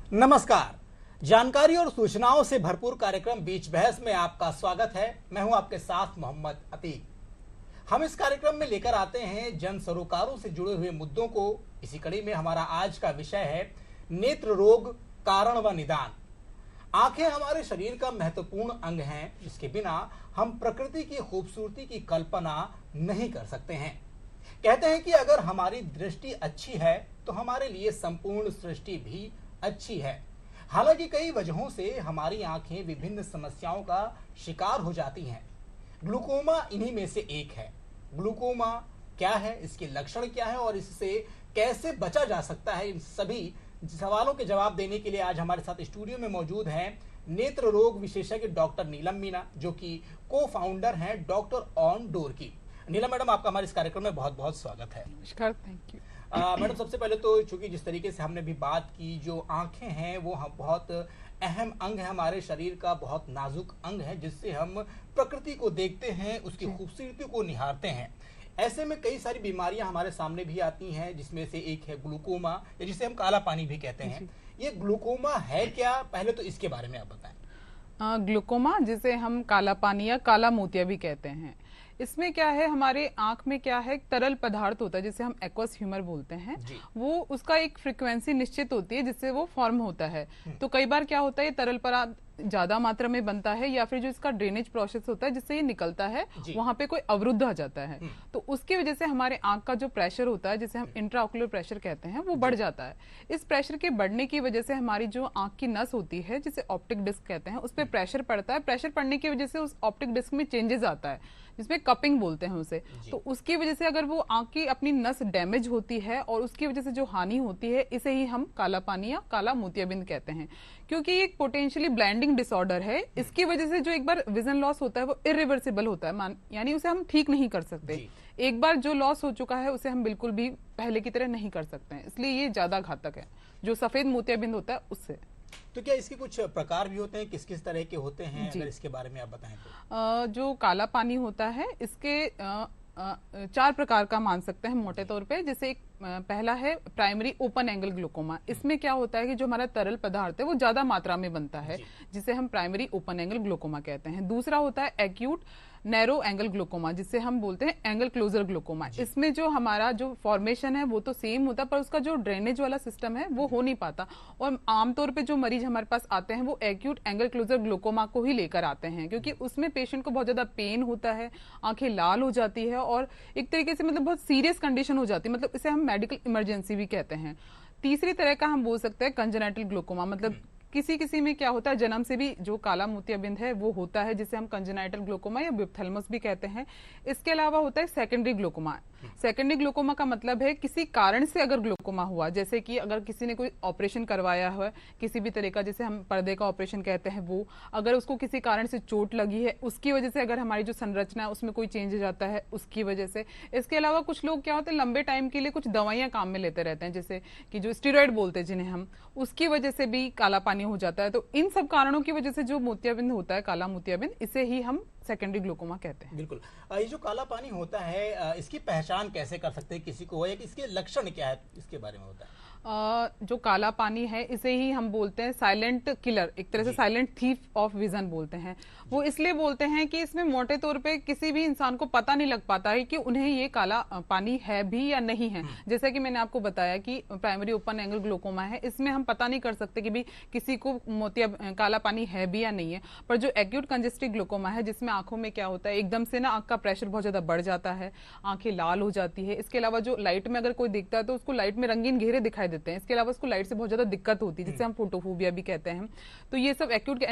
नमस्कार। जानकारी और सूचनाओं से भरपूर कार्यक्रम बीच बहस में आपका स्वागत है। मैं हूं आपके साथ मोहम्मद अतीक। हम इस कार्यक्रम में लेकर आते हैं जन सरोकारों से जुड़े हुए मुद्दों को। इसी कड़ी में हमारा आज का विषय है नेत्र रोग, कारण व निदान। आंखें हमारे शरीर का महत्वपूर्ण अंग हैं, जिसके बिना हम प्रकृति की खूबसूरती की कल्पना नहीं कर सकते हैं। कहते हैं कि अगर हमारी दृष्टि अच्छी है तो हमारे लिए संपूर्ण सृष्टि भी अच्छी है। हालांकि कई वजहों से हमारी आंखें विभिन्न समस्याओं का शिकार हो जाती हैं। ग्लूकोमा इन्हीं में से एक है। ग्लूकोमा क्या है, इसके लक्षण क्या है और इससे कैसे बचा जा सकता है, इन सभी सवालों के जवाब देने के लिए आज हमारे साथ स्टूडियो में मौजूद हैं नेत्र रोग विशेषज्ञ डॉक्टर नीलम मीना, जो कि को फाउंडर हैं डॉक्टर ऑन डोर की। नीलम मैडम, आपका हमारे इस कार्यक्रम में बहुत बहुत स्वागत है। नमस्कार, थैंक यू। मैडम, सबसे पहले तो चूंकि जिस तरीके से हमने भी बात की, जो आंखें हैं वो बहुत अहम अंग है हमारे शरीर का, बहुत नाजुक अंग है, जिससे हम प्रकृति को देखते हैं, उसकी खूबसूरती को निहारते हैं। ऐसे में कई सारी बीमारियां हमारे सामने भी आती हैं, जिसमें से एक है ग्लूकोमा, या जिसे हम काला पानी भी कहते हैं। ये ग्लूकोमा है क्या, पहले तो इसके बारे में आप बताएं। ग्लूकोमा, जिसे हम काला पानी या काला मोतिया भी कहते हैं, इसमें क्या है, हमारे आंख में क्या है, एक तरल पदार्थ होता है जिसे हम एक्वस ह्यूमर बोलते हैं। वो उसका एक फ्रीक्वेंसी निश्चित होती है जिससे वो फॉर्म होता है। तो कई बार क्या होता है, ये तरल पदार्थ ज्यादा मात्रा में बनता है, या फिर जो इसका ड्रेनेज प्रोसेस होता है जिससे ये निकलता है, वहां पे कोई अवरुद्ध आ जाता है। तो उसकी वजह से हमारे आंख का जो प्रेशर होता है, जिसे हम इंट्राऑक्यूलर प्रेशर कहते हैं, वो बढ़ जाता है। इस प्रेशर के बढ़ने की वजह से हमारी जो आंख की नस होती है, जिसे ऑप्टिक डिस्क कहते हैं, उस पर प्रेशर पड़ता है। प्रेशर पड़ने की वजह से उस ऑप्टिक डिस्क में चेंजेस आता है, जिसमें कपिंग बोलते हैं उसे। तो उसकी वजह से अगर वो आंख की अपनी नस डैमेज होती है और उसकी वजह से जो हानि होती है, इसे ही हम काला पानी या काला मोतियाबिंद कहते हैं। क्योंकि ये एक पोटेंशियली ब्लाइंडिंग डिसऑर्डर है। इसकी वजह से जो एक बार विजन लॉस होता है वो इरिवर्सिबल होता है, यानी उसे हम ठीक नहीं कर सकते। एक बार जो लॉस हो चुका है उसे हम बिल्कुल भी पहले की तरह नहीं कर सकते हैं, इसलिए ये ज्यादा घातक है जो सफेद मोतियाबिंद होता है उससे। तो क्या इसके कुछ प्रकार भी होते हैं, किस किस तरह के होते हैं, अगर इसके बारे में आप बताएं तो। जो काला पानी होता है, इसके 4 प्रकार का मान सकते हैं मोटे तौर पे। जैसे एक पहला है प्राइमरी ओपन एंगल ग्लूकोमा। इसमें क्या होता है कि जो हमारा तरल पदार्थ है वो ज्यादा मात्रा में बनता है, जिसे हम प्राइमरी ओपन एंगल ग्लूकोमा कहते हैं। दूसरा होता है एक्यूट नैरो एंगल ग्लूकोमा, जिसे हम बोलते हैं एंगल क्लोजर ग्लूकोमा। इसमें जो हमारा जो फॉर्मेशन है वो तो सेम होता है, पर उसका जो ड्रेनेज वाला सिस्टम है वो हो नहीं पाता। और आमतौर पे जो मरीज हमारे पास आते हैं वो एक्यूट एंगल क्लोजर ग्लूकोमा को ही लेकर आते हैं, क्योंकि उसमें पेशेंट को बहुत ज्यादा पेन होता है, आंखें लाल हो जाती है और एक तरीके से मतलब बहुत सीरियस कंडीशन हो जाती है, मतलब इसे हम मेडिकल इमरजेंसी भी कहते हैं। तीसरी तरह का हम बोल सकते हैं कंजेनाइटल ग्लूकोमा, मतलब किसी किसी में क्या होता है, जन्म से भी जो काला मोतियाबिंद है वो होता है, जिसे हम कंजेनाइटल ग्लूकोमा या ब्यूपथैल्मस भी कहते हैं। इसके अलावा होता है सेकेंडरी ग्लूकोमा। सेकेंडरी ग्लूकोमा का मतलब है किसी कारण से अगर ग्लूकोमा हुआ, जैसे कि अगर किसी ने कोई ऑपरेशन करवाया है किसी भी तरह का, जैसे हम पर्दे का ऑपरेशन कहते हैं, वो अगर उसको किसी कारण से चोट लगी है, उसकी वजह से अगर हमारी जो संरचना है उसमें कोई चेंज जाता है, उसकी वजह से। इसके अलावा कुछ लोग क्या होते हैं, लंबे टाइम के लिए कुछ दवाइयां काम में लेते रहते हैं, जैसे कि जो स्टेरॉइड बोलते हैं जिन्हें हम, उसकी वजह से भी काला पानी हो जाता है। तो इन सब कारणों की वजह से जो मोतियाबिंद होता है, काला मोतियाबिंद, इसे ही हम सेकेंडरी ग्लूकोमा कहते हैं। बिल्कुल। ये जो काला पानी होता है, इसकी पहचान कैसे कर सकते हैं किसी को, या इसके लक्षण क्या है, इसके बारे में होता है। जो काला पानी है इसे ही हम बोलते हैं साइलेंट किलर, एक तरह से साइलेंट थीफ ऑफ विजन बोलते हैं। वो इसलिए बोलते हैं कि इसमें मोटे तौर पे किसी भी इंसान को पता नहीं लग पाता है कि उन्हें ये काला पानी है भी या नहीं है। जैसे कि मैंने आपको बताया कि प्राइमरी ओपन एंगल ग्लूकोमा है, इसमें हम पता नहीं कर सकते कि भी किसी को काला पानी है भी या नहीं है। पर जो एक्यूट कंजेस्टिव ग्लूकोमा है, जिसमें आंखों में क्या होता है, एकदम से ना आंख का प्रेशर बहुत ज्यादा बढ़ जाता है, आंखें लाल हो जाती है। इसके अलावा जो लाइट में अगर कोई दिखता है तो उसको लाइट में रंगीन घेरे दिखाई देते हैं। इसके अलावा उसको लाइट से बहुत ज्यादा दिक्कत होती है, जिसे हम फोटोफोबिया भी कहते हैं। तो ये सब एक्यूट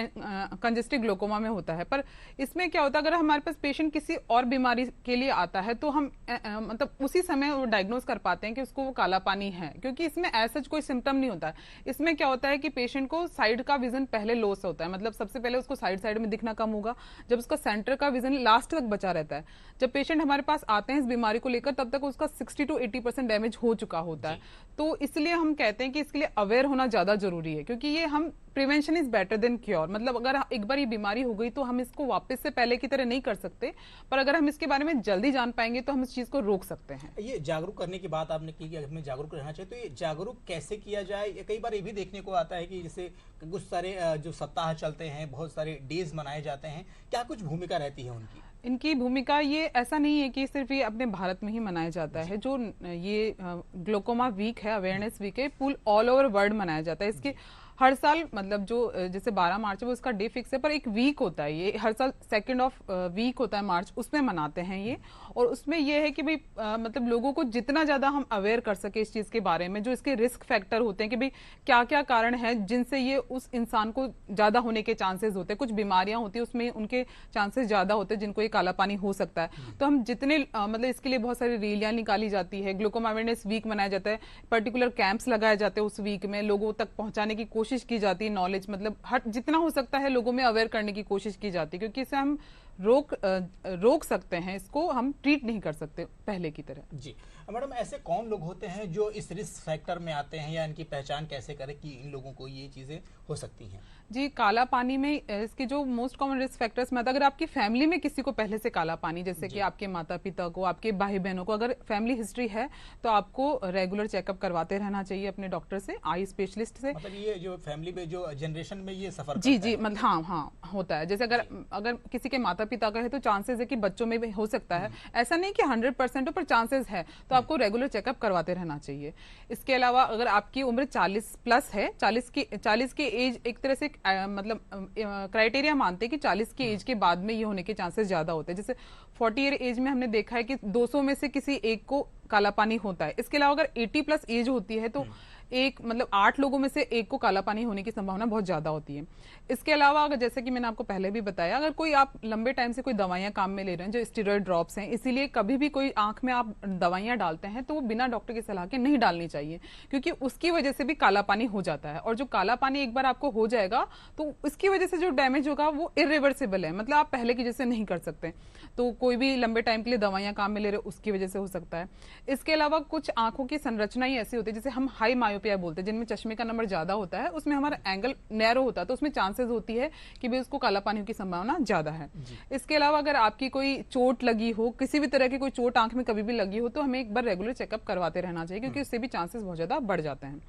कंजेस्टिव ग्लूकोमा में होता है। पर इसमें क्या होता है, अगर हमारे पास पेशेंट किसी और बीमारी के लिए आता है तो हम मतलब उसी समय वो डायग्नोज कर पाते हैं कि उसको वो काला पानी है, क्योंकि इसमें ऐसा कोई सिम्टम नहीं होता है। इसमें क्या होता है कि पेशेंट को साइड का विजन पहले लॉस होता है, मतलब सबसे पहले उसको साइड साइड में दिखना कम होगा, जब उसका सेंटर का विजन लास्ट तक बचा रहता है। जब पेशेंट हमारे पास आते हैं इस बीमारी को लेकर, तब तक उसका 60 to 80% डैमेज हो चुका होता है। तो इसलिए हम कहते हैं कि इसके लिए अवेयर होना ज्यादा जरूरी है, क्योंकि ये हम prevention is better than cure. मतलब अगर एक बार ये बीमारी हो गई तो हम इसको वापस से पहले की तरह नहीं कर सकते, पर अगर हम इसके बारे में जल्दी जान पाएंगे तो हम इस चीज को रोक सकते हैं। ये जागरूक करने की बात आपने की कि हमें जागरूक रहना चाहिए, तो ये जागरूक कैसे किया जाए? कई बार ये भी देखने को आता है कि जैसे कुछ सारे जो सप्ताह चलते हैं, बहुत सारे डेज मनाए जाते हैं, क्या कुछ भूमिका रहती है उनकी? इनकी भूमिका ये ऐसा नहीं है कि सिर्फ ये अपने भारत में ही मनाया जाता है। जो ये ग्लोकोमा वीक है, अवेयरनेस वीक है, पूल ऑल ओवर वर्ल्ड मनाया जाता है। इसके हर साल मतलब जो जैसे 12 मार्च है वो इसका डे फिक्स है, पर एक वीक होता है, ये हर साल 2 ऑफ वीक होता है मार्च, उसमें मनाते हैं ये। और उसमें ये है कि भाई मतलब लोगों को जितना ज्यादा हम अवेयर कर सके इस चीज के बारे में, जो इसके रिस्क फैक्टर होते हैं कि भाई क्या क्या कारण है जिनसे ये उस इंसान को ज्यादा होने के चांसेस होते हैं। कुछ बीमारियां होती है उसमें उनके चांसेस ज्यादा होते हैं जिनको ये काला पानी हो सकता है। तो हम जितने मतलब इसके लिए बहुत सारी रैलियां निकाली जाती है, ग्लूकोमा अवेयरनेस वीक मनाया जाता है, पर्टिकुलर कैंप्स लगाए जाते हैं, उस वीक में लोगों तक पहुंचाने की कोशिश की जाती है, नॉलेज मतलब हर जितना हो सकता है लोगों में अवेयर करने की कोशिश की जाती है, क्योंकि इससे हम रोक सकते हैं, इसको हम ट्रीट नहीं कर सकते पहले की तरह। जी मैडम, ऐसे कौन लोग होते हैं जो इस रिस्क फैक्टर में आते हैं, या इनकी पहचान कैसे करें कि इन लोगों को ये चीजें हो सकती हैं? जी, काला पानी में इसके जो मोस्ट कॉमन रिस्क फैक्टर्स में, अगर आपकी फैमिली में किसी को पहले से काला पानी, जैसे कि आपके माता पिता को, आपके भाई बहनों को अगर फैमिली हिस्ट्री है, तो आपको रेगुलर चेकअप करवाते रहना चाहिए अपने डॉक्टर से, आई स्पेशलिस्ट से। मतलब ये जो फैमिली में जो जनरेशन में ये सफर जी जी, मतलब हाँ होता है। जैसे अगर किसी के माता पिता का है तो चांसेस है कि बच्चों में भी हो सकता है। ऐसा नहीं कि 100% हो, पर चांसेस है, तो आपको रेगुलर चेकअप करवाते रहना चाहिए। इसके अलावा अगर आपकी उम्र 40 प्लस है, 40 की एज एक तरह से मतलब क्राइटेरिया मानते हैं कि 40 की एज के बाद में ये होने के चांसेस ज्यादा होते हैं। जैसे 40 ईयर एज में हमने देखा है कि 200 में से किसी एक को काला पानी होता है। इसके अलावा अगर 80 प्लस एज होती है तो एक मतलब 8 लोगों में से एक को काला पानी होने की संभावना बहुत ज्यादा होती है। इसके अलावा अगर जैसे कि मैंने आपको पहले भी बताया, अगर कोई आप लंबे टाइम से कोई दवाइयां काम में ले रहे हैं जो स्टेरॉइड ड्रॉप्स हैं, इसीलिए कभी भी कोई आंख में आप दवाइयां डालते हैं तो वो बिना डॉक्टर की सलाह के नहीं डालनी चाहिए, क्योंकि उसकी वजह से भी काला पानी हो जाता है। और जो काला पानी एक बार आपको हो जाएगा तो उसकी वजह से जो डैमेज होगा वो इरिवर्सिबल है, मतलब आप पहले की जैसे नहीं कर सकते। तो कोई भी लंबे टाइम के लिए दवाइयां काम में ले रहे उसकी वजह से हो सकता है। इसके अलावा कुछ आंखों की संरचना ही ऐसी होती है, जैसे हम हाई मायोपिया बोलते हैं, जिनमें चश्मे का नंबर ज्यादा होता है, उसमें हमारा एंगल नैरो होता है, तो उसमें चांसेस होती है कि भाई उसको काला पानी की संभावना ज्यादा है। इसके अलावा अगर आपकी कोई चोट लगी हो, किसी भी तरह की कोई चोट आंख में कभी भी लगी हो, तो हमें एक बार रेगुलर चेकअप करवाते रहना चाहिए, क्योंकि उससे भी चांसेस बहुत ज्यादा बढ़ जाते हैं।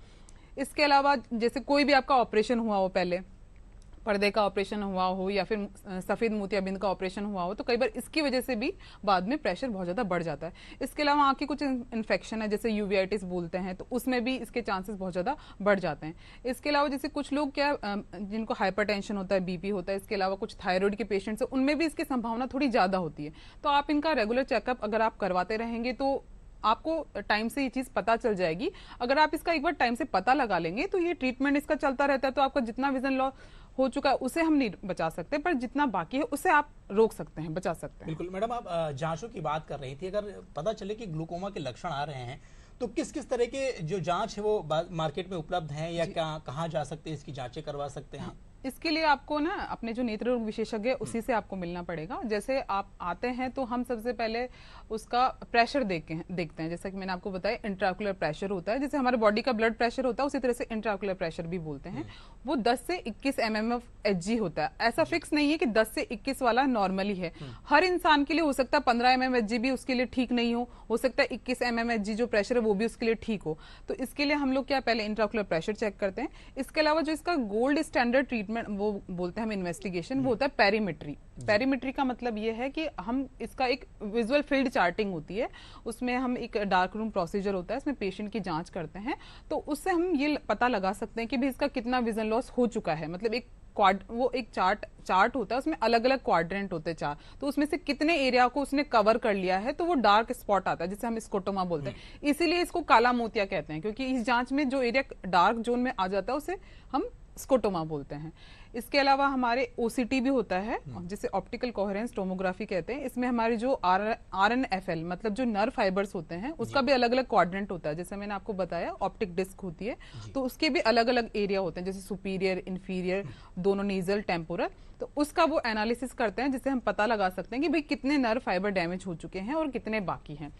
इसके अलावा जैसे कोई भी आपका ऑपरेशन हुआ हो, पहले पर्दे का ऑपरेशन हुआ हो या फिर सफेद मोतियाबिंद का ऑपरेशन हुआ हो, तो कई बार इसकी वजह से भी बाद में प्रेशर बहुत ज्यादा बढ़ जाता है। इसके अलावा आंख की कुछ इन्फेक्शन है, जैसे यूवीआइटिस बोलते हैं, तो उसमें भी इसके चांसेस बहुत ज्यादा बढ़ जाते हैं। इसके अलावा जैसे कुछ लोग जिनको हाइपरटेंशन होता है, बीपी होता है, इसके अलावा कुछ थायराइड के पेशेंट्स हैं, उनमें भी इसकी संभावना थोड़ी ज्यादा होती है। तो आप इनका रेगुलर चेकअप अगर आप करवाते रहेंगे तो आपको टाइम से ये चीज पता चल जाएगी। अगर आप इसका एक बार टाइम से पता लगा लेंगे तो ये ट्रीटमेंट इसका चलता रहता है, तो आपका जितना विजन लॉस हो चुका है उसे हम नहीं बचा सकते, पर जितना बाकी है उसे आप रोक सकते हैं, बचा सकते हैं। बिल्कुल मैडम, आप जांचों की बात कर रही थी, अगर पता चले कि ग्लूकोमा के लक्षण आ रहे हैं तो किस किस तरह के जो जांच है वो मार्केट में उपलब्ध हैं, या कहाँ जा सकते हैं, इसकी जांचें करवा सकते हैं? इसके लिए आपको ना अपने जो नेत्र रोग विशेषज्ञ है उसी से आपको मिलना पड़ेगा। जैसे आप आते हैं तो हम सबसे पहले उसका प्रेशर देखते हैं। जैसा कि मैंने आपको बताया, इंट्राओकुलर प्रेशर होता है, जैसे हमारे बॉडी का ब्लड प्रेशर होता है उसी तरह से इंट्राओकुलर प्रेशर भी बोलते हैं। वो 10 से 21 mmHg होता है। ऐसा फिक्स नहीं है कि 10 से 21 वाला नॉर्मली है, हर इंसान के लिए हो सकता है 15 mmHg भी उसके लिए ठीक नहीं हो सकता है 21 mmHg जो प्रेशर है वो भी उसके लिए ठीक हो। तो इसके लिए हम लोग क्या पहले इंट्राओकुलर प्रेशर चेक करते हैं। इसके अलावा जो इसका गोल्ड स्टैंडर्ड ट्रीटमेंट वो बोलते हैं हम इन्वेस्टिगेशन, वो होता है पेरीमेट्री। पेरीमेट्री का मतलब ये है कि हम इसका एक विजुअल फील्ड चार्टिंग होती है, उसमें हम एक डार्क रूम प्रोसीजर होता है, इसमें पेशेंट की जांच करते हैं, तो उससे हम ये पता लगा सकते हैं कि भी इसका कितना विजन लॉस हो चुका है। मतलब एक चार्ट होता है, उसमें अलग अलग क्वाड्रेंट होते हैं 4, तो उसमें से कितने एरिया को उसने कवर कर लिया है, तो वो डार्क स्पॉट आता है जिसे हम स्कोटोमा बोलते हैं। इसीलिए इसको काला मोतिया कहते हैं, क्योंकि इस जांच में जो एरिया डार्क जोन में आ जाता है उसे हम स्कोटोमा बोलते हैं। इसके अलावा हमारे ओसीटी भी होता है, जिसे ऑप्टिकल कोहेरेंस टोमोग्राफी कहते हैं। इसमें हमारे जो RNFL मतलब जो नर्व फाइबर्स होते हैं उसका भी अलग अलग क्वाड्रेंट होता है। जैसे मैंने आपको बताया ऑप्टिक डिस्क होती है, तो उसके भी अलग अलग एरिया होते हैं, जैसे सुपीरियर, इंफीरियर, दोनों नेजल, टेम्पोरल। तो उसका वो एनालिसिस करते हैं जिससे हम पता लगा सकते हैं कि भाई कितने नर्व फाइबर डैमेज हो चुके हैं और कितने बाकी हैं।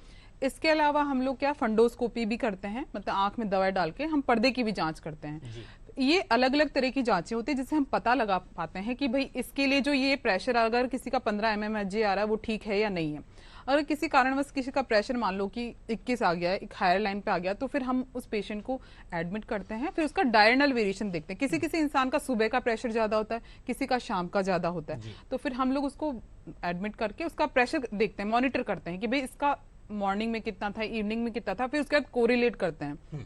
इसके अलावा हम लोग क्या फंडोस्कोपी भी करते हैं, मतलब आंख में दवाई डाल के हम पर्दे की भी जांच करते हैं। ये अलग अलग तरह की जांचें होती है जिससे हम पता लगा पाते हैं कि भाई इसके लिए जो ये प्रेशर अगर किसी का 15 mmHg आ रहा है वो ठीक है या नहीं है। अगर किसी कारणवश किसी का प्रेशर मान लो कि 21 आ गया है, एक हायर लाइन पे आ गया, तो फिर हम उस पेशेंट को एडमिट करते हैं, फिर उसका डायरनल वेरिएशन देखते हैं। किसी किसी इंसान का सुबह का प्रेशर ज्यादा होता है, किसी का शाम का ज्यादा होता है, तो फिर हम लोग उसको एडमिट करके उसका प्रेशर देखते हैं, मॉनिटर करते हैं कि भाई इसका मॉर्निंग में कितना था, इवनिंग में कितना था, फिर उसके बाद कोरिलेट करते हैं।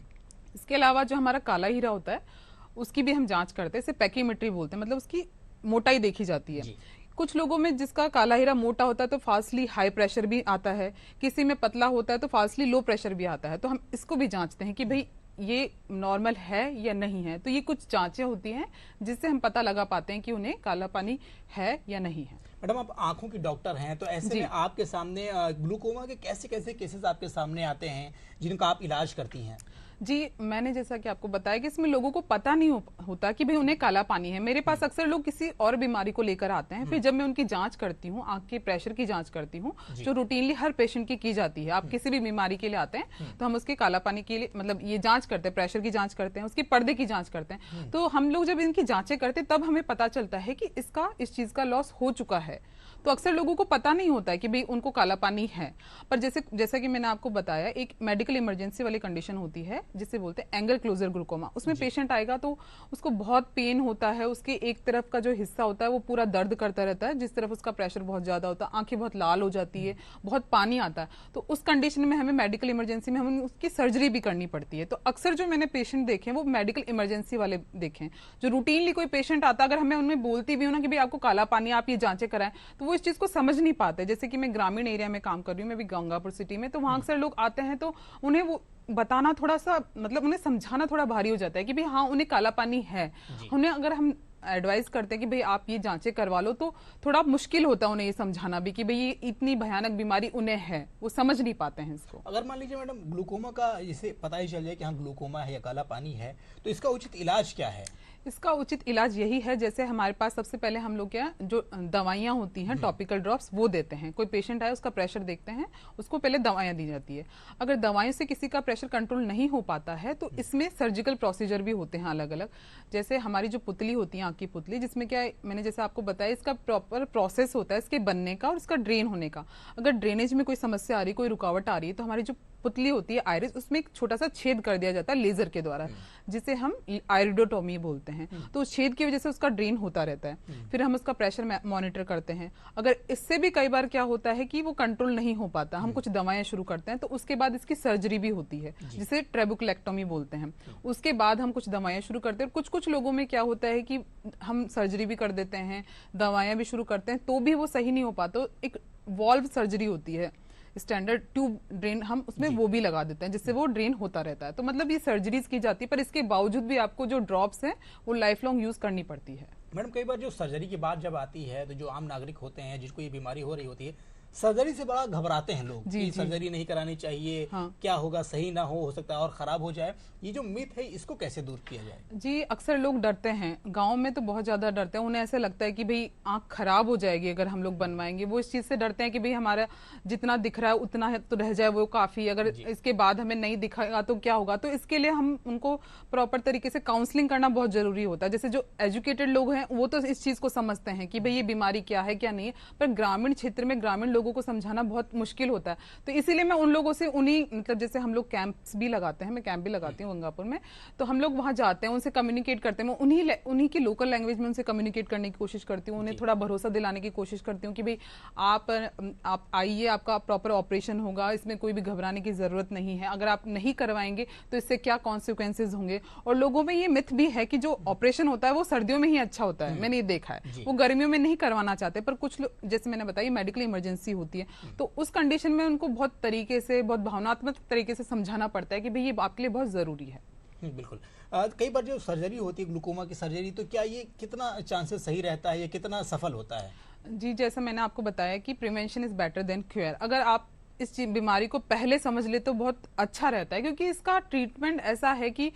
इसके अलावा जो हमारा काला हीरा होता है उसकी भी हम जांच करते हैं, इसे पैकीमेट्री बोलते हैं, मतलब उसकी मोटाई देखी जाती है। कुछ लोगों में जिसका काला हीरा मोटा होता है तो फास्टली हाई प्रेशर भी आता है, किसी में पतला होता है तो फास्टली लो प्रेशर भी आता है, तो हम इसको भी जांचते हैं कि भाई ये नॉर्मल है या नहीं है। तो ये कुछ जांचें होती हैं जिससे हम पता लगा पाते हैं कि उन्हें काला पानी है या नहीं है। मैडम, आप आंखों की डॉक्टर हैं, तो ऐसे में आपके सामने ग्लूकोमा के कैसे कैसे केसेस आपके सामने आते हैं जिनका आप इलाज करती हैं? जी, मैंने जैसा कि आपको बताया कि इसमें लोगों को पता नहीं होता कि भाई उन्हें काला पानी है। मेरे पास अक्सर लोग किसी और बीमारी को लेकर आते हैं, फिर जब मैं उनकी जांच करती हूँ, आंख के प्रेशर की जांच करती हूँ, जो रूटीनली हर पेशेंट की जाती है। आप किसी भी बीमारी के लिए आते हैं तो हम उसके काला पानी के लिए मतलब ये जांच करते हैं, प्रेशर की जांच करते हैं, उसकी पर्दे की जांच करते हैं। तो हम लोग जब इनकी जांचें करते हैं तब हमें पता चलता है कि इसका इस चीज का लॉस हो चुका है। तो अक्सर लोगों को पता नहीं होता है कि भाई उनको काला पानी है। पर जैसा कि मैंने आपको बताया, एक मेडिकल इमरजेंसी वाली कंडीशन होती है जिसे बोलते हैं एंगल क्लोजर ग्लूकोमा। उसमें पेशेंट आएगा तो उसको बहुत पेन होता है, उसके एक तरफ का जो हिस्सा होता है वो पूरा दर्द करता रहता है, जिस तरफ उसका प्रेशर बहुत ज्यादा होता है, आंखें बहुत लाल हो जाती है, बहुत पानी आता है। तो उस कंडीशन में हमें मेडिकल इमरजेंसी में हमें उसकी सर्जरी भी करनी पड़ती है। तो अक्सर जो मैंने पेशेंट देखे वो मेडिकल इमरजेंसी वाले देखे। जो रूटीनली कोई पेशेंट आता, अगर हमें उनमें बोलती भी हो ना कि भाई आपको काला पानी, आप ये जांचें कराएं, तो वो इस चीज को समझ नहीं पाते। जैसे कि मैं ग्रामीण एरिया में काम कर रही हूँ, मैं भी गंगापुर सिटी में, तो वहां अक्सर लोग आते हैं तो उन्हें वो बताना थोड़ा सा मतलब उन्हें समझाना थोड़ा भारी हो जाता है कि भाई हाँ उन्हें काला पानी है। उन्हें अगर हम एडवाइस करते हैं कि भाई आप ये जांचें करवा लो, तो थोड़ा मुश्किल होता है उन्हें ये समझाना भी कि भाई ये इतनी भयानक बीमारी उन्हें है, वो समझ नहीं पाते हैं इसको। अगर मान लीजिए मैडम ग्लूकोमा का जैसे पता ही चल जाए कि हाँ ग्लूकोमा है या काला पानी है, तो इसका उचित इलाज क्या है? इसका उचित इलाज यही है, जैसे हमारे पास सबसे पहले हम लोग क्या जो दवाइयाँ होती हैं, टॉपिकल ड्रॉप्स, वो देते हैं। कोई पेशेंट आए, उसका प्रेशर देखते हैं, उसको पहले दवाइयाँ दी जाती है। अगर दवाइयों से किसी का प्रेशर कंट्रोल नहीं हो पाता है तो इसमें सर्जिकल प्रोसीजर भी होते हैं अलग अलग। जैसे हमारी जो पुतली होती है, आँख की पुतली, जिसमें क्या मैंने जैसे आपको बताया, इसका प्रॉपर प्रोसेस होता है इसके बनने का और इसका ड्रेन होने का। अगर ड्रेनेज में कोई समस्या आ रही है, कोई रुकावट आ रही है, तो हमारी जो पुतली होती है आयरिस, उसमें एक छोटा सा छेद कर दिया जाता है लेजर के द्वारा, जिसे हम आयरिडोटोमी बोलते हैं। तो उस छेद की वजह से उसका ड्रेन होता रहता है। फिर हम उसका प्रेशर मॉनिटर करते हैं। अगर इससे भी कई बार क्या होता है कि वो कंट्रोल नहीं हो पाता, हम कुछ दवाएं शुरू करते हैं, तो उसके बाद इसकी सर्जरी भी होती है जिसे ट्रेबुकलेक्टोमी बोलते हैं। उसके बाद हम कुछ दवाएं शुरू करते हैं। कुछ लोगों में क्या होता है कि हम सर्जरी भी कर देते हैं, दवाएं भी शुरू करते हैं, तो भी वो सही नहीं हो पाता। एक वॉल्व सर्जरी होती है, स्टैंडर्ड ट्यूब ड्रेन, हम उसमें वो भी लगा देते हैं जिससे वो ड्रेन होता रहता है। तो मतलब ये सर्जरीज की जाती है, पर इसके बावजूद भी आपको जो ड्रॉप्स हैं वो लाइफ लॉन्ग यूज करनी पड़ती है। मैडम, कई बार जो सर्जरी की बात जब आती है तो जो आम नागरिक होते हैं जिसको ये बीमारी हो रही होती है, सर्जरी से बड़ा घबराते हैं लोग कि सर्जरी नहीं करानी चाहिए, क्या होगा, सही ना हो सकता है और खराब हो जाए। ये जो मिथ है इसको कैसे दूर किया जाए? जी, अक्सर लोग डरते हैं, गांव में तो बहुत ज्यादा डरते हैं। उन्हें ऐसा लगता है कि भाई आंख खराब हो जाएगी अगर हम लोग बनवाएंगे। वो इस चीज से डरते हैं कि भाई हमारा जितना दिख रहा है उतना है तो रह जाए, वो काफी, अगर इसके बाद हमें नहीं दिखाएगा तो क्या होगा। तो इसके लिए हम उनको प्रॉपर तरीके से काउंसलिंग करना बहुत जरूरी होता है। जैसे जो एजुकेटेड लोग हैं वो तो इस चीज को समझते हैं कि भाई ये बीमारी क्या है क्या नहीं है, पर ग्रामीण क्षेत्र में ग्रामीण लोगों को समझाना बहुत मुश्किल होता है। तो इसीलिए मैं उन लोगों से उन्हीं मतलब जैसे हम लोग कैंप्स भी लगाते हैं, मैं कैंप भी लगाती हूँ गंगापुर में, तो हम लोग वहां जाते हैं, उनसे कम्युनिकेट करते हैं। मैं उन्हीं की लोकल लैंग्वेज में उनसे कम्युनिकेट करने की कोशिश करती हूँ, उन्हें थोड़ा भरोसा दिलाने की कोशिश करती हूँ कि भाई आप आइए, आपका प्रॉपर ऑपरेशन होगा, इसमें कोई भी घबराने की जरूरत नहीं है। अगर आप नहीं करवाएंगे तो इससे क्या कॉन्सिक्वेंसेज होंगे। और लोगों में ये मिथ भी है कि जो ऑपरेशन होता है वो सर्दियों में ही अच्छा होता है, मैंने ये देखा है, वो गर्मियों में नहीं करवाना चाहते। पर कुछ लोग, जैसे मैंने बताया, मेडिकल इमरजेंसी होती है, तो उस कंडीशन में उनको बहुत तरीके से, बहुत भावनात्मक तरीके से समझाना पड़ता है कि भाई ये आपके लिए बहुत जरूरी है। बिल्कुल। कई बार जो सर्जरी होती है ग्लूकोमा की सर्जरी, तो क्या ये कितना चांसेस सही रहता है या कितना सफल होता है? जी, जैसा मैंने आपको बताया कि prevention is better than cure. अगर आप इस बीमारी को पहले समझ ले तो बहुत अच्छा रहता है, क्योंकि इसका ट्रीटमेंट ऐसा है कि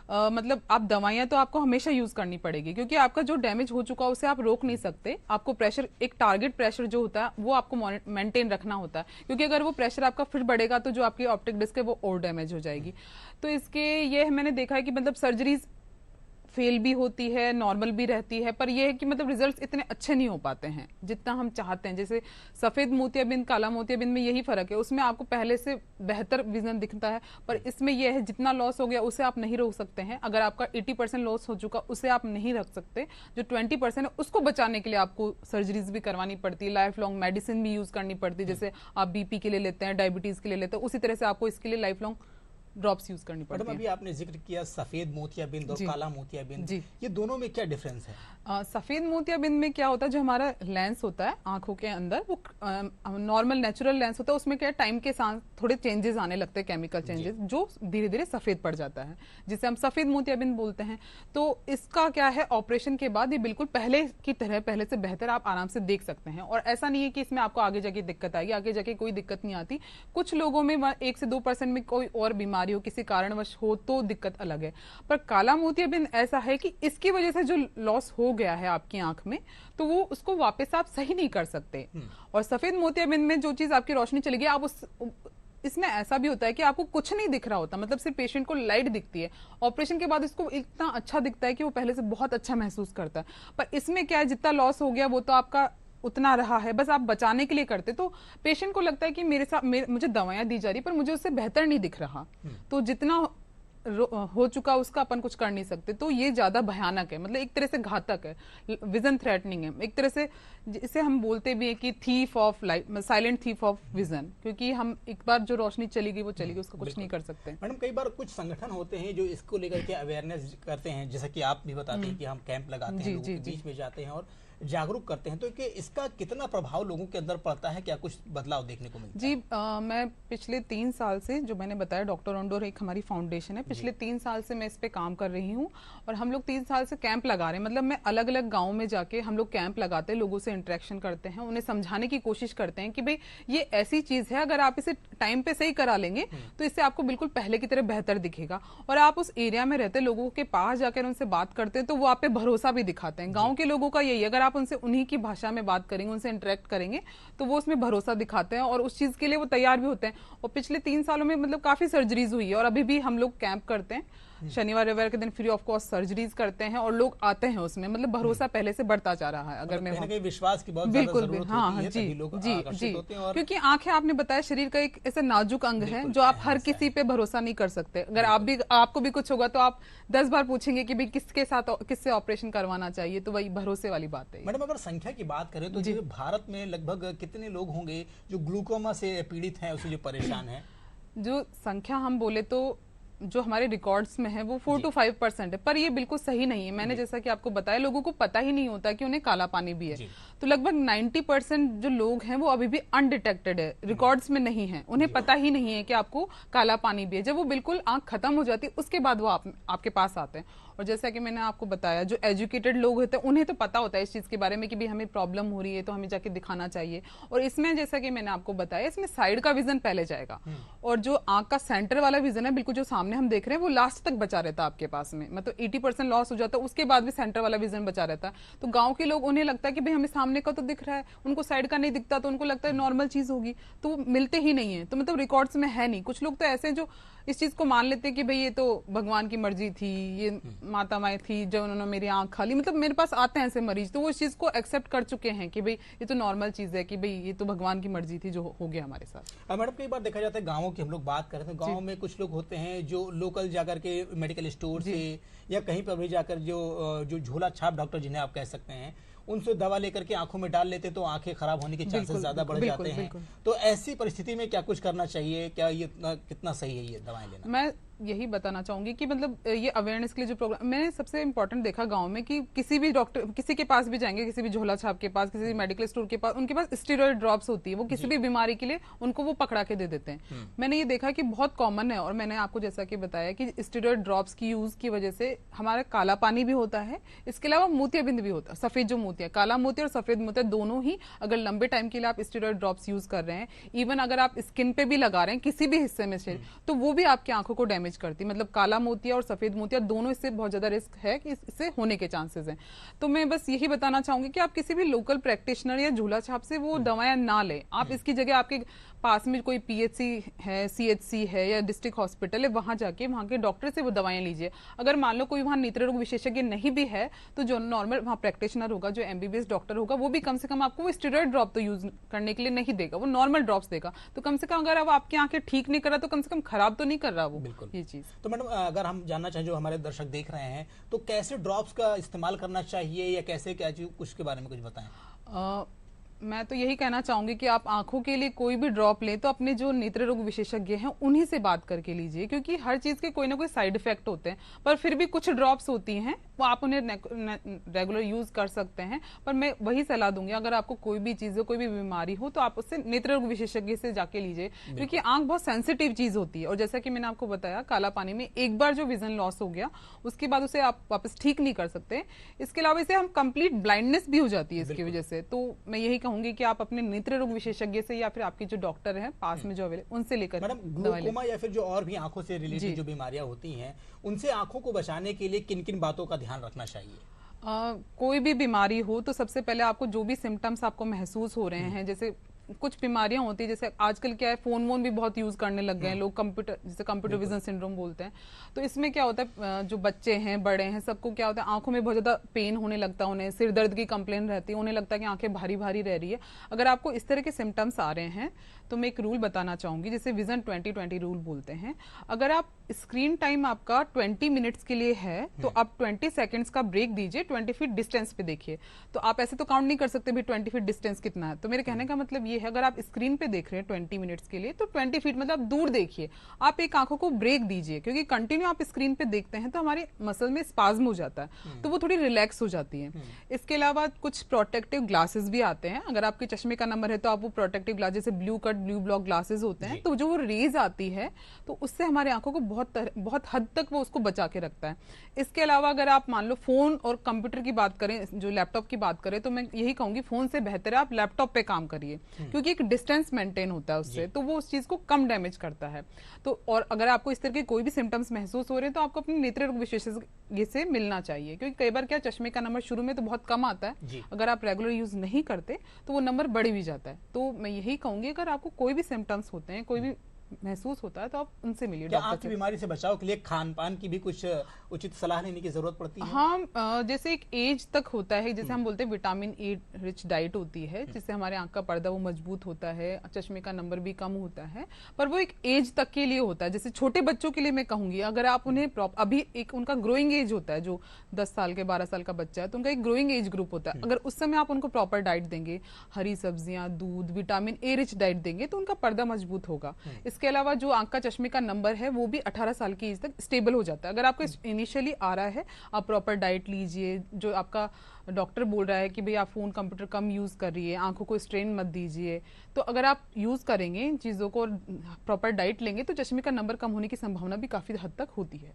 मतलब आप दवाइयां तो आपको हमेशा यूज करनी पड़ेगी, क्योंकि आपका जो डैमेज हो चुका है उसे आप रोक नहीं सकते। आपको प्रेशर, एक टारगेट प्रेशर जो होता है वो आपको मेंटेन रखना होता है, क्योंकि अगर वो प्रेशर आपका फिर बढ़ेगा तो जो आपकी ऑप्टिक डिस्क है वो और डैमेज हो जाएगी। तो इसके ये मैंने देखा है कि मतलब सर्जरीज फेल भी होती है, नॉर्मल भी रहती है, पर यह है कि मतलब रिजल्ट्स इतने अच्छे नहीं हो पाते हैं जितना हम चाहते हैं। जैसे सफेद मोतियाबिंद, काला मोतियाबिंद में यही फर्क है, उसमें आपको पहले से बेहतर विजन दिखता है, पर इसमें यह है जितना लॉस हो गया उसे आप नहीं रोक सकते हैं। अगर आपका 80% लॉस हो चुका उसे आप नहीं रख सकते, जो 20% है उसको बचाने के लिए आपको सर्जरीज भी करवानी पड़ती है, लाइफ लॉन्ग मेडिसिन भी यूज करनी पड़ती है। जैसे आप बीपी के लिए लेते हैं, डायबिटीज के लिए लेते हैं, उसी तरह से आपको इसके लिए लाइफ लॉन्ग ड्रॉप्स यूज करनी पड़ती है। मैडम, अभी आपने जिक्र किया सफेद मोतियाबिंद और काला मोतियाबिंद, ये दोनों में क्या डिफरेंस है? सफेद मोतियाबिंद में क्या होता है, जो हमारा लेंस होता है आंखों के अंदर, वो नॉर्मल नेचुरल लेंस होता है, उसमें क्या टाइम के साथ थोड़े चेंजेस आने लगते हैं, केमिकल चेंजेस, जो धीरे धीरे सफेद पड़ जाता है, जिसे हम सफेद मोतियाबिंद बोलते हैं। तो इसका क्या है, ऑपरेशन के बाद ये बिल्कुल पहले की तरह, पहले से बेहतर आप आराम से देख सकते हैं। और ऐसा नहीं है कि इसमें आपको आगे जाके दिक्कत आएगी, आगे जाके कोई दिक्कत नहीं आती। कुछ लोगों में 1 से 2% में कोई और बीमारी हो, किसी कारणवश हो, तो दिक्कत अलग है। पर काला मोतियाबिंद ऐसा है कि इसकी वजह से जो लॉस हो गया है आपकी आंख में, तो वो उसको वापस आप सही नहीं कर सकते। और सफेद मोतियाबिंद में जो चीज आपकी रोशनी चली गई, आप इसमें ऐसा भी होता है कि आपको कुछ नहीं दिख रहा होता, मतलब सिर्फ पेशेंट को लाइट दिखती है। ऑपरेशन के बाद इसको इतना अच्छा दिखता है कि वो पहले से बहुत अच्छा महसूस करता है। पर इसमें क्या है, जितना लॉस हो गया वो तो आपका उतना रहा है, बस आप बचाने के लिए करते, तो पेशेंट को लगता है कि मेरे साथ मुझे दवाइयां दी जा रही, पर मुझे उससे बेहतर नहीं दिख रहा। तो जितना हो चुका उसका अपन कुछ कर नहीं सकते। तो ये ज्यादा भयानक है, मतलब एक तरह से घातक है, विजन थ्रेटनिंग है, एक तरह से इसे हम बोलते भी हैं कि thief of light, silent thief of vision, क्योंकि हम एक बार जो रोशनी चली गई वो चली गई, उसका कुछ नहीं कर सकते। मैडम, कई बार कुछ संगठन होते हैं जो इसको लेकर के अवेयरनेस करते हैं, जैसा कि आप भी बताते हैं कि हम कैंप लगाते हैं, लोगों के बीच में जाते हैं और जागरूक करते हैं, तो कि इसका कितना प्रभाव लोगों के अंदर पड़ता है, क्या कुछ बदलाव देखने को मिलता है? जी, मैं पिछले 3 साल से, जो मैंने बताया डॉक्टर ओंडोर एक हमारी फाउंडेशन है, पिछले 3 साल से मैं इस पे काम कर रही हूँ। और हम लोग 3 साल से कैंप लगा रहे हैं, मतलब मैं अलग अलग गाँव में जाके हम लोग कैंप लगाते हैं, लोगों से इंटरेक्शन करते हैं, उन्हें समझाने की कोशिश करते हैं कि भाई ये ऐसी चीज है, अगर आप इसे टाइम पे सही करा लेंगे तो इससे आपको बिल्कुल पहले की तरह बेहतर दिखेगा। और आप उस एरिया में रहते लोगों के पास जाकर उनसे बात करते हैं तो वो आप पे भरोसा भी दिखाते हैं। गाँव के लोगों का यही, अगर आप उनसे उन्हीं की भाषा में बात करेंगे, उनसे इंटरेक्ट करेंगे, तो वो उसमें भरोसा दिखाते हैं और उस चीज के लिए वो तैयार भी होते हैं। और पिछले 3 सालों में मतलब काफी सर्जरीज हुई है, और अभी भी हम लोग कैंप करते हैं, शनिवार रविवार के दिन फ्री ऑफ कॉस्ट सर्जरीज करते हैं, और लोग आते हैं उसमें, मतलब भरोसा पहले से बढ़ता जा रहा है। अगर मैं विश्वास की बहुत बिल्कुल ज़्यादा ज़रूरत हाँ होती है, जी तभी लोग जी आकर्षित जी, होते हैं। और क्योंकि आंखें आपने बताया शरीर का एक ऐसा नाजुक अंग है जो आप हर किसी पे भरोसा नहीं कर सकते। अगर आपको भी कुछ होगा तो आप 10 बार पूछेंगे कि भाई किससे ऑपरेशन करवाना चाहिए, तो वही भरोसे वाली बात है। मैडम, अगर संख्या की बात करें तो जो भारत में लगभग कितने लोग होंगे जो ग्लूकोमा से पीड़ित हैं, उससे जो परेशान हैं? जो संख्या हम बोले तो जो हमारे रिकॉर्ड्स में है वो 4 to 5% है, पर ये बिल्कुल सही नहीं है। मैंने जैसा कि आपको बताया, लोगों को पता ही नहीं होता कि उन्हें काला पानी भी है। तो लगभग 90% जो लोग हैं वो अभी भी अनडिटेक्टेड है, रिकॉर्ड्स में नहीं है, उन्हें पता ही नहीं है कि आपको काला पानी भी है। जब वो बिल्कुल आंख खत्म हो जाती है उसके बाद वो आपके पास आते हैं। और जैसा कि मैंने आपको बताया, जो एजुकेटेड लोग होते हैं उन्हें तो पता होता है इस चीज के बारे में कि भाई हमें प्रॉब्लम हो रही है तो हमें जाके दिखाना चाहिए। और इसमें जैसा कि मैंने आपको बताया, इसमें साइड का विजन पहले जाएगा, और जो आंख का सेंटर वाला विजन है, बिल्कुल जो सामने हम देख रहे हैं, वो लास्ट तक बचा रहता है आपके पास में। मतलब 80% लॉस हो जाता है, उसके बाद भी सेंटर वाला विजन बचा रहता है। तो गाँव के लोग, उन्हें लगता है कि भाई हमें सामने का तो दिख रहा है, उनको साइड का नहीं दिखता, तो उनको लगता है नॉर्मल चीज होगी, तो मिलते ही नहीं है। तो मतलब रिकॉर्ड्स में है नहीं। कुछ लोग तो ऐसे जो इस चीज को मान लेते हैं कि भाई ये तो भगवान की मर्जी थी, ये माता माई थी जो उन्होंने मेरी आंख खा ली। मतलब मेरे पास आते हैं ऐसे मरीज, तो वो इस चीज को एक्सेप्ट कर चुके हैं कि भाई ये तो नॉर्मल चीज है, कि भाई ये तो भगवान की मर्जी थी जो हो गया हमारे साथ। मैडम, कई बार देखा जाता है, गाँवों की हम लोग बात करते हैं, गाँव में कुछ लोग होते हैं जो लोकल जाकर के मेडिकल स्टोर से या कहीं पर भी जाकर जो झोला छाप डॉक्टर जिन्हें आप कह सकते हैं, उनसे दवा लेकर के आंखों में डाल लेते, तो आंखें खराब होने के चांसेस ज्यादा बढ़ जाते हैं। तो ऐसी परिस्थिति में क्या कुछ करना चाहिए, क्या ये कितना सही है ये दवाएं लेना? मैं यही बताना चाहूंगी कि मतलब ये अवेयरनेस के लिए जो प्रोग्राम मैंने सबसे इम्पोर्टेंट देखा गांव में, कि किसी भी डॉक्टर, किसी के पास भी जाएंगे, किसी भी झोला छाप के पास, किसी भी मेडिकल स्टोर के पास, उनके पास स्टेरॉइड ड्रॉप्स होती है, वो किसी भी बीमारी के लिए उनको वो पकड़ा के दे देते हैं। मैंने ये देखा कि बहुत कॉमन है, और मैंने आपको जैसा कि बताया कि स्टेरॉइड ड्रॉप्स की यूज की वजह से हमारा काला पानी भी होता है, इसके अलावा मोतियाबिंद भी होता है। सफेद जो मोतिया, काला मोतिया और सफेद मोतिया दोनों ही, अगर लंबे टाइम के लिए आप स्टेरॉइड ड्रॉप्स यूज कर रहे हैं, इवन अगर आप स्किन पे भी लगा रहे हैं किसी भी हिस्से में से, तो वो भी आपकी आंखों को डैमेज करती है। मतलब काला मोतिया और सफेद मोतिया दोनों, इससे बहुत ज्यादा रिस्क है कि इससे होने के चांसेस हैं। तो मैं बस यही बताना चाहूंगी कि आप किसी भी लोकल प्रैक्टिशनर या झूला छाप से वो दवाएं ना लें। आप इसकी जगह आपके पास में कोई पीएचसी है, सीएचसी है या डिस्ट्रिक्ट हॉस्पिटल है, वहां जाके वहां के डॉक्टर से वो दवाएं लीजिए। अगर मान लो कोई वहां नेत्र रोग विशेषज्ञ नहीं भी है तो जो नॉर्मल वहां प्रैक्टिशनर होगा, जो एमबीबीएस डॉक्टर होगा, वो भी कम से कम आपको वो स्टेरॉइड ड्रॉप तो यूज करने के लिए नहीं देगा, वो नॉर्मल ड्रॉप्स देगा। तो कम से कम अगर अब आपकी आंखें ठीक नहीं कर रहा तो कम से कम खराब तो नहीं कर रहा वो बिल्कुल। ये चीज। तो मैडम अगर हम जानना चाहें, जो हमारे दर्शक देख रहे हैं, तो कैसे ड्रॉप्स का इस्तेमाल करना चाहिए या कैसे क्या चीज, कुछ के बारे में कुछ बताएं। मैं तो यही कहना चाहूंगी कि आप आंखों के लिए कोई भी ड्रॉप लें तो अपने जो नेत्र रोग विशेषज्ञ हैं उन्हीं से बात करके लीजिए, क्योंकि हर चीज के कोई ना कोई साइड इफेक्ट होते हैं। पर फिर भी कुछ ड्रॉप्स होती हैं वो आप उन्हें रेगुलर यूज कर सकते हैं। पर मैं वही सलाह दूंगी, अगर आपको कोई भी चीज हो, कोई भी बीमारी हो, तो आप उससे नेत्र रोग विशेषज्ञ से जाके लीजिए, क्योंकि आंख बहुत सेंसिटिव चीज होती है। और जैसा कि मैंने आपको बताया, काला पानी में एक बार जो विजन लॉस हो गया उसके बाद उसे आप वापस ठीक नहीं कर सकते। इसके अलावा इसे हम कंप्लीट ब्लाइंडनेस भी हो जाती है इसकी वजह से। तो मैं यही कहूंगी कि आप अपने नेत्र रोग विशेषज्ञ से या फिर आपके जो डॉक्टर हैं पास में जो अवेलेबल, उनसे लेकर मैडम ग्लूकोमा या फिर जो और भी आंखों से रिलेटेड जो बीमारियां होती हैं, उनसे आंखों को बचाने के लिए किन किन बातों का ध्यान रखना चाहिए। कोई भी बीमारी हो तो सबसे पहले आपको जो भी सिम्टम्स आपको महसूस हो रहे हैं, जैसे कुछ बीमारियां होती है, जैसे आजकल क्या है, फोन वोन भी बहुत यूज करने लग गए हैं लोग, कंप्यूटर, जैसे कंप्यूटर विजन सिंड्रोम बोलते हैं। तो इसमें क्या होता है, जो बच्चे हैं, बड़े हैं, सबको क्या होता है, आंखों में बहुत ज्यादा पेन होने लगता है, उन्हें सिर दर्द की कंप्लेन रहती है, उन्हें लगता है कि आंखें भारी भारी रह रही है। अगर आपको इस तरह के सिम्टम्स आ रहे हैं तो मैं एक रूल बताना चाहूंगी, जिसे विजन 20-20 रूल बोलते हैं। अगर आप स्क्रीन टाइम आपका 20 मिनट्स के लिए है तो आप 20 सेकंड्स का ब्रेक दीजिए, 20 फीट डिस्टेंस पे देखिए। तो आप ऐसे तो काउंट नहीं कर सकते भी 20 फीट डिस्टेंस कितना है। तो मेरे कहने का मतलब ये है, अगर आप स्क्रीन पे देख रहे हैं 20 मिनट्स के लिए तो 20 फीट मतलब दूर देखिए। आप एक आंखों को ब्रेक दीजिए, क्योंकि कंटिन्यू आप स्क्रीन पे देखते हैं तो हमारे मसल में स्पाज्म हो जाता है, तो वो थोड़ी रिलैक्स हो जाती है। इसके अलावा कुछ प्रोटेक्टिव ग्लासेस भी आते हैं। अगर आपके चश्मे का नंबर है तो आप वो प्रोटेक्टिव ग्लास, जैसे blue cut, blue block glasses होते हैं, तो जो वो रेज आती है तो उससे हमारे आंखों को बहुत हद तक वो उसको बचा के रखता है। इसके अलावा अगर आप मान लो फोन और कंप्यूटर की बात करें, जो लैपटॉप की बात करें, तो मैं यही कहूंगी फोन से बेहतर है आप लैपटॉप पे काम करिए, क्योंकि एक डिस्टेंस मेंटेन होता है उससे, तो वो उस चीज को कम डैमेज करता है। तो और अगर आपको इस तरह के कोई भी सिम्टम्स महसूस हो रहे हैं तो आपको अपने नेत्र रोग विशेषज्ञ से मिलना चाहिए, क्योंकि कई बार क्या, चश्मे का नंबर शुरू में तो बहुत कम आता है, अगर आप रेगुलर यूज नहीं करते तो वो नंबर बढ़ भी जाता है। तो मैं यही कहूंगी, अगर आपको कोई भी सिम्टम्स होते हैं, कोई भी महसूस होता है, तो आप उनसे मिलिए क्या डॉक्टर आंख की से। बीमारी से बचाव के लिए खान पान की भी कुछ उचित सलाह लेने की जरूरत पड़ती है। हाँ, जैसे एक एज तक होता है, जैसे हम बोलते हैं विटामिन ए रिच डाइट होती है, जिससे हमारे आंख का पर्दा वो मजबूत होता है, चश्मे का नंबर भी कम होता है। पर वो एक एज तक के लिए होता है। जैसे छोटे बच्चों के लिए मैं कहूंगी, अगर आप उन्हें अभी एक उनका ग्रोइंग एज होता है, जो 10 साल के 12 साल का बच्चा है, तो उनका एक ग्रोइंग एज ग्रुप होता है। अगर उस समय आप उनको प्रॉपर डाइट देंगे, हरी सब्जियां, दूध, विटामिन ए रिच डाइट देंगे, तो उनका पर्दा मजबूत होगा। इसके अलावा जो आंख का चश्मे का नंबर है वो भी 18 साल की एज तक स्टेबल हो जाता है। अगर आपको इनिशियली आ रहा है, आप प्रॉपर डाइट लीजिए, जो आपका डॉक्टर बोल रहा है कि भाई आप फोन कंप्यूटर कम यूज कर रही है, आंखों को स्ट्रेन मत दीजिए, तो अगर आप यूज करेंगे इन चीजों को और प्रॉपर डाइट लेंगे तो चश्मे का नंबर कम होने की संभावना भी काफी हद तक होती है।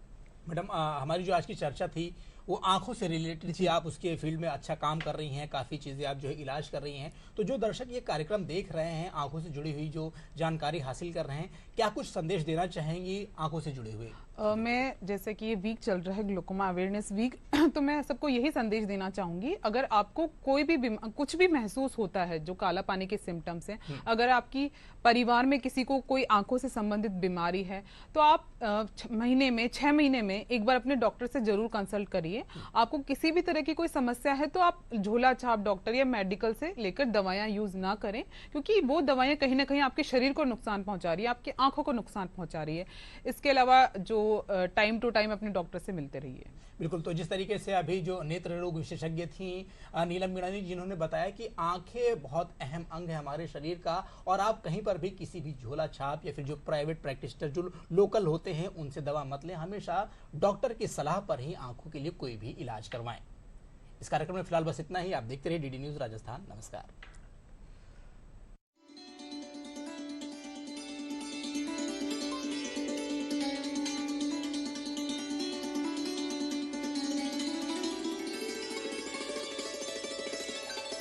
मैडम हमारी जो आज की चर्चा थी वो आंखों से रिलेटेड थी। आप उसके फील्ड में अच्छा काम कर रही हैं, काफ़ी चीज़ें आप जो है इलाज कर रही हैं। तो जो दर्शक ये कार्यक्रम देख रहे हैं, आंखों से जुड़ी हुई जो जानकारी हासिल कर रहे हैं, क्या कुछ संदेश देना चाहेंगी आंखों से जुड़े हुए? मैं, जैसे कि ये वीक चल रहा है, ग्लूकोमा अवेयरनेस वीक, तो मैं सबको यही संदेश देना चाहूंगी, अगर आपको कोई भी कुछ भी महसूस होता है जो काला पानी के सिम्टम्स हैं, अगर आपकी परिवार में किसी को कोई आंखों से संबंधित बीमारी है, तो आप 6 महीने में एक बार अपने डॉक्टर से जरूर कंसल्ट करिए। आपको किसी भी तरह की कोई समस्या है तो आप झोला छाप डॉक्टर या मेडिकल से लेकर दवाएं यूज ना करें, क्योंकि वो दवाएं कहीं ना कहीं आपके शरीर को नुकसान पहुंचा रही है, आपकी आंखों को नुकसान पहुंचा रही है। इसके अलावा जो टाइम टू टाइम अपने डॉक्टर से मिलते रहिए। बिल्कुल। तो जिस तरीके से अभी जो नेत्र रोग विशेषज्ञ थी नीलम मीणानी, जिन्होंने बताया कि आंखें बहुत अहम अंग है हमारे शरीर का, और आप कहीं पर भी किसी भी झोला छाप या फिर जो प्राइवेट प्रैक्टिशनर जो लोकल होते हैं उनसे दवा मत लें, हमेशा डॉक्टर की सलाह पर ही आंखों के लिए कोई भी इलाज करवाएं। इस कार्यक्रम में फिलहाल बस इतना ही। आप देखते रहिए डीडी न्यूज राजस्थान। नमस्कार।